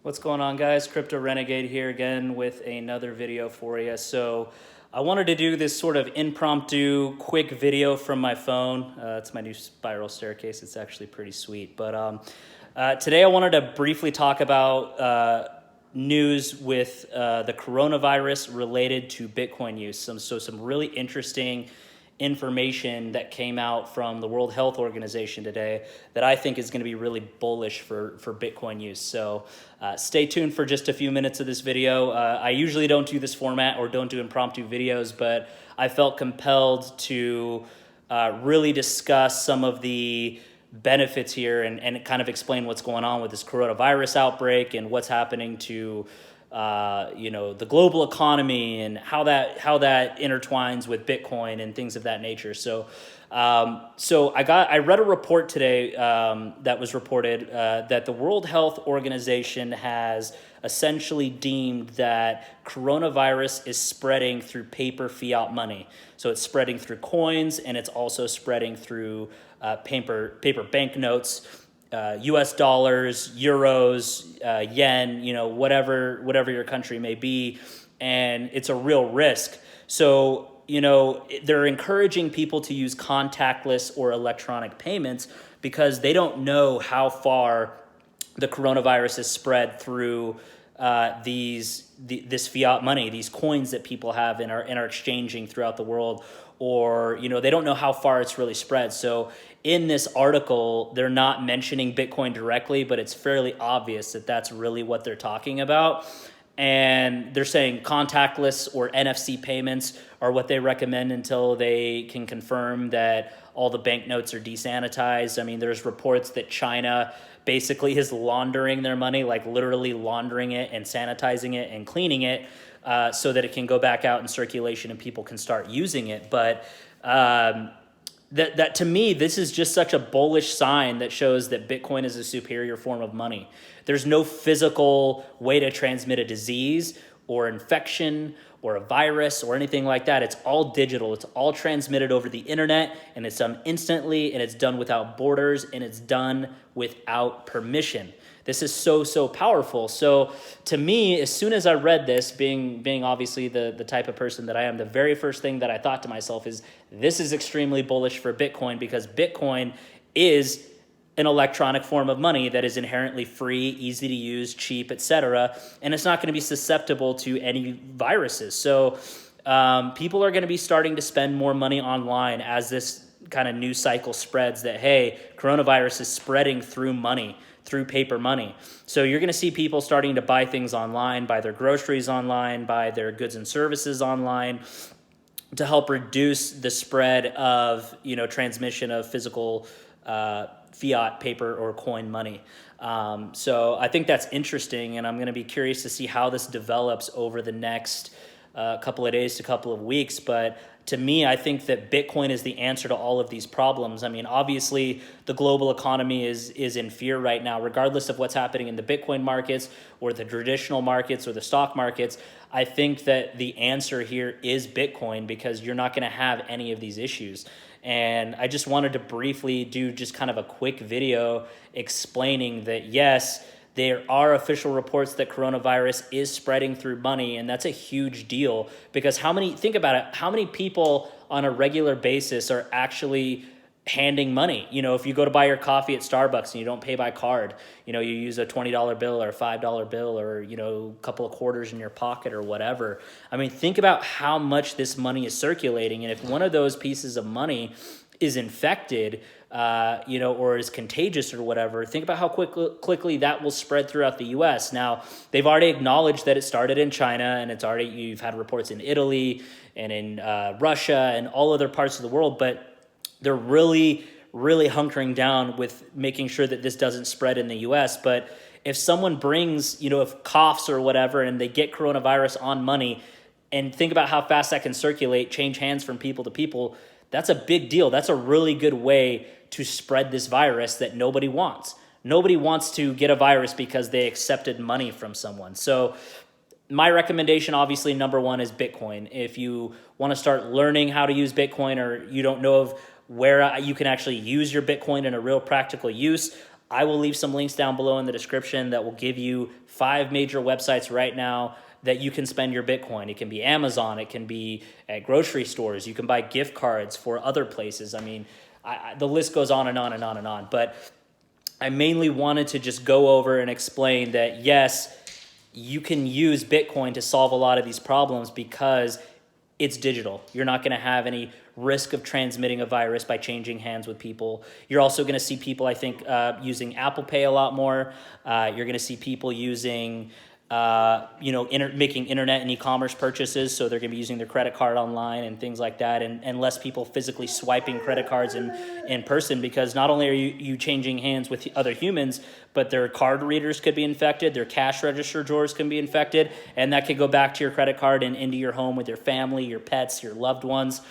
What's going on, guys? Crypto Renegade here again with another video for you. So I wanted to do this sort of impromptu quick video from my phone. It's my new spiral staircase. It's actually pretty sweet. But today I wanted to briefly talk about news with the coronavirus related to Bitcoin use. Some really interesting information that came out from the World Health Organization today that I think is going to be really bullish for Bitcoin use. So stay tuned for just a few minutes of this video. I usually don't do this format or don't do impromptu videos, but I felt compelled to really discuss some of the benefits here and kind of explain what's going on with this coronavirus outbreak and what's happening to the global economy and how that intertwines with Bitcoin and things of that nature. So I read a report today that was reported that the World Health Organization has essentially deemed that coronavirus is spreading through paper fiat money. So it's spreading through coins, and it's also spreading through paper banknotes. US dollars, euros, yen, whatever your country may be, and it's a real risk. So, they're encouraging people to use contactless or electronic payments because they don't know how far the coronavirus is spread through this fiat money, these coins that people have and are exchanging throughout the world, or they don't know how far it's really spread. So in this article, they're not mentioning Bitcoin directly, but it's fairly obvious that that's really what they're talking about. And they're saying contactless or NFC payments are what they recommend until they can confirm that all the banknotes are desanitized. I mean, there's reports that China basically is laundering their money, like literally laundering it and sanitizing it and cleaning it so that it can go back out in circulation and people can start using it. But that to me, this is just such a bullish sign that shows that Bitcoin is a superior form of money. There's no physical way to transmit a disease or infection or a virus or anything like that. It's all digital. It's all transmitted over the internet, and it's done instantly, and it's done without borders, and it's done without permission. This is so powerful. So to me, as soon as I read this, being obviously the type of person that I am, the very first thing that I thought to myself is, this is extremely bullish for Bitcoin, because Bitcoin is an electronic form of money that is inherently free, easy to use, cheap, etc. And it's not going to be susceptible to any viruses. So people are going to be starting to spend more money online as this kind of news cycle spreads that, hey, coronavirus is spreading through money, through paper money. So you're going to see people starting to buy things online, buy their groceries online, buy their goods and services online, to help reduce the spread of transmission of physical fiat paper or coin money. So I think that's interesting, and I'm going to be curious to see how this develops over the next couple of days to couple of weeks. But to me, I think that Bitcoin is the answer to all of these problems. I mean, obviously, the global economy is in fear right now, regardless of what's happening in the Bitcoin markets or the traditional markets or the stock markets. I think that the answer here is Bitcoin, because you're not going to have any of these issues. And I just wanted to briefly do just kind of a quick video explaining that, yes, there are official reports that coronavirus is spreading through money, and that's a huge deal, because think about it, how many people on a regular basis are actually handing money? If you go to buy your coffee at Starbucks and you don't pay by card, you use a $20 bill or a $5 bill or, a couple of quarters in your pocket or whatever. I mean, think about how much this money is circulating. And if one of those pieces of money is infected, or is contagious or whatever, think about how quickly that will spread throughout the U.S. Now, they've already acknowledged that it started in China, and you've had reports in Italy and in Russia and all other parts of the world, but they're really hunkering down with making sure that this doesn't spread in the U.S. But if someone brings, if coughs or whatever, and they get coronavirus on money, and think about how fast that can circulate, change hands from people to people, that's a big deal. That's a really good way to spread this virus that nobody wants. Nobody wants to get a virus because they accepted money from someone. So my recommendation, obviously, number one is Bitcoin. If you want to start learning how to use Bitcoin, or you don't know of where you can actually use your Bitcoin in a real practical use, I will leave some links down below in the description that will give you 5 major websites right now that you can spend your Bitcoin. It can be Amazon, it can be at grocery stores, you can buy gift cards for other places. I mean, the list goes on and on and on and on. But I mainly wanted to just go over and explain that, yes, you can use Bitcoin to solve a lot of these problems because it's digital. You're not going to have any risk of transmitting a virus by changing hands with people. You're also going to see people, I think, using Apple Pay a lot more. You're going to see people using, making internet and e-commerce purchases. So they're going to be using their credit card online and things like that, and less people physically swiping credit cards in person, because not only are you changing hands with other humans, but their card readers could be infected, their cash register drawers can be infected, and that could go back to your credit card and into your home with your family, your pets, your loved ones,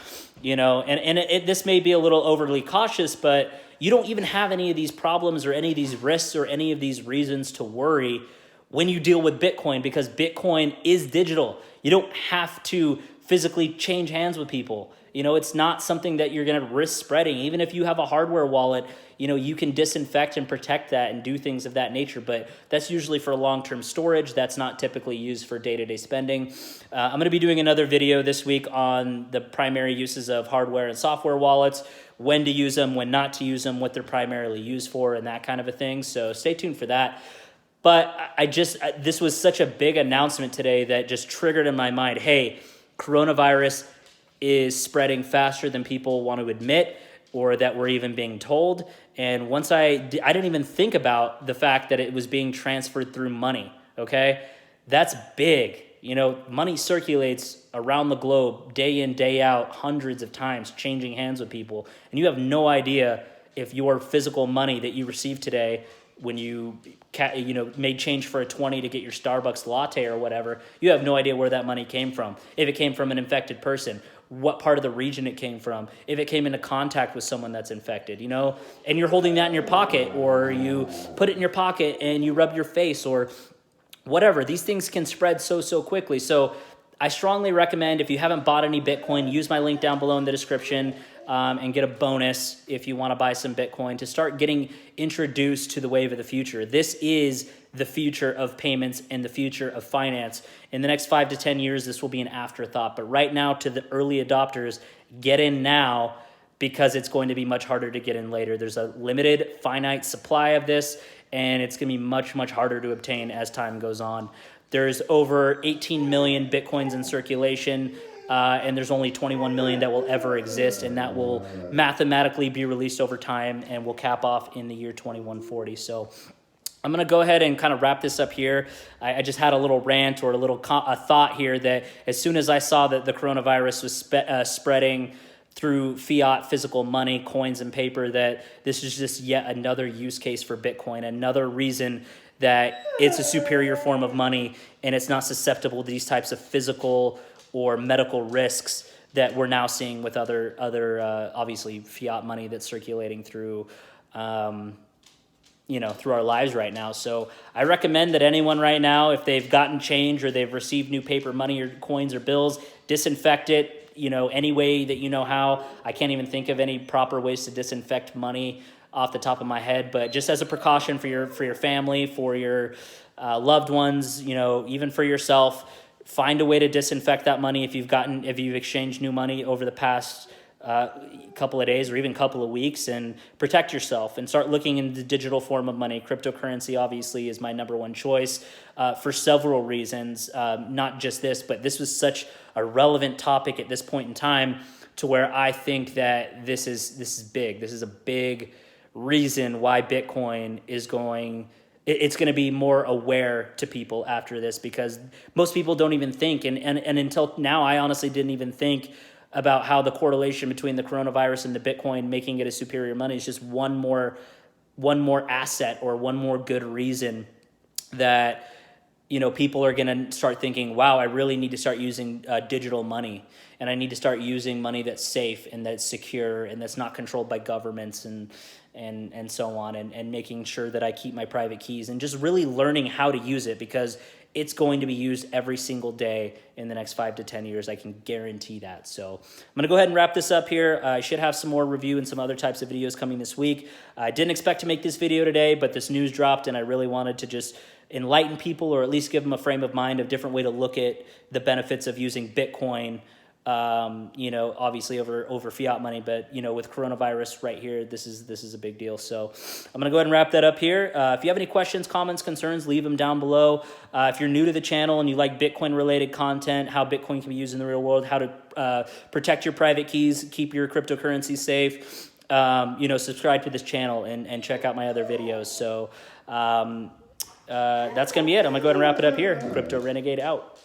this may be a little overly cautious, but you don't even have any of these problems or any of these risks or any of these reasons to worry when you deal with Bitcoin, because Bitcoin is digital. You don't have to physically change hands with people. It's not something that you're going to risk spreading. Even if you have a hardware wallet, you can disinfect and protect that and do things of that nature. But that's usually for long-term storage. That's not typically used for day-to-day spending. I'm going to be doing another video this week on the primary uses of hardware and software wallets, when to use them, when not to use them, what they're primarily used for, and that kind of a thing. So stay tuned for that. But this was such a big announcement today that just triggered in my mind, hey, coronavirus is spreading faster than people want to admit, or that we're even being told. And once I didn't even think about the fact that it was being transferred through money, okay? That's big. Money circulates around the globe day in, day out, hundreds of times, changing hands with people. And you have no idea if your physical money that you received today, when you made change for a 20 to get your Starbucks latte or whatever, you have no idea where that money came from. If it came from an infected person, what part of the region it came from, if it came into contact with someone that's infected, and you're holding that in your pocket, or you put it in your pocket and you rub your face or whatever. These things can spread so quickly. So I strongly recommend, if you haven't bought any Bitcoin, use my link down below in the description and get a bonus if you want to buy some Bitcoin to start getting introduced to the wave of the future. This is the future of payments and the future of finance. In the next 5 to 10 years, this will be an afterthought. But right now, to the early adopters, get in now, because it's going to be much harder to get in later. There's a limited, finite supply of this, and it's going to be much harder to obtain as time goes on. There's over 18 million Bitcoins in circulation, and there's only 21 million that will ever exist, and that will mathematically be released over time and will cap off in the year 2140. So I'm going to go ahead and kind of wrap this up here. I just had a little rant or a thought here that as soon as I saw that the coronavirus was spreading through fiat physical money, coins and paper, that this is just yet another use case for Bitcoin, another reason that it's a superior form of money and it's not susceptible to these types of physical or medical risks that we're now seeing with other obviously fiat money that's circulating through through our lives right now. So I recommend that anyone right now, if they've gotten change or they've received new paper money or coins or bills, disinfect it, any way that you know how. I can't even think of any proper ways to disinfect money off the top of my head, but just as a precaution for your family, for your loved ones, even for yourself, find a way to disinfect that money if you've exchanged new money over the past couple of days or even couple of weeks, and protect yourself and start looking into the digital form of money. Cryptocurrency obviously is my number one choice for several reasons, not just this, but this was such a relevant topic at this point in time to where I think that this is big. This is a big reason why Bitcoin is it's going to be more aware to people after this, because most people don't even think, and until now, I honestly didn't even think about how the correlation between the coronavirus and the Bitcoin making it a superior money is just one more asset or one more good reason that people are going to start thinking, wow, I really need to start using digital money, and I need to start using money that's safe and that's secure and that's not controlled by governments and and so on, and making sure that I keep my private keys and just really learning how to use it, because it's going to be used every single day in the next 5 to 10 years. I can guarantee that. So I'm going to go ahead and wrap this up here. I should have some more review and some other types of videos coming this week. I didn't expect to make this video today, but this news dropped, and I really wanted to just enlighten people, or at least give them a frame of mind of different way to look at the benefits of using Bitcoin, you know, obviously over fiat money, but, you know, with coronavirus right here, this is a big deal. So I'm going to go ahead and wrap that up here. If you have any questions, comments, concerns, leave them down below. If you're new to the channel and you like Bitcoin related content, how Bitcoin can be used in the real world, how to protect your private keys, keep your cryptocurrency safe, you know, subscribe to this channel and check out my other videos. So that's going to be it. I'm going to go ahead and wrap it up here. Crypto Renegade out.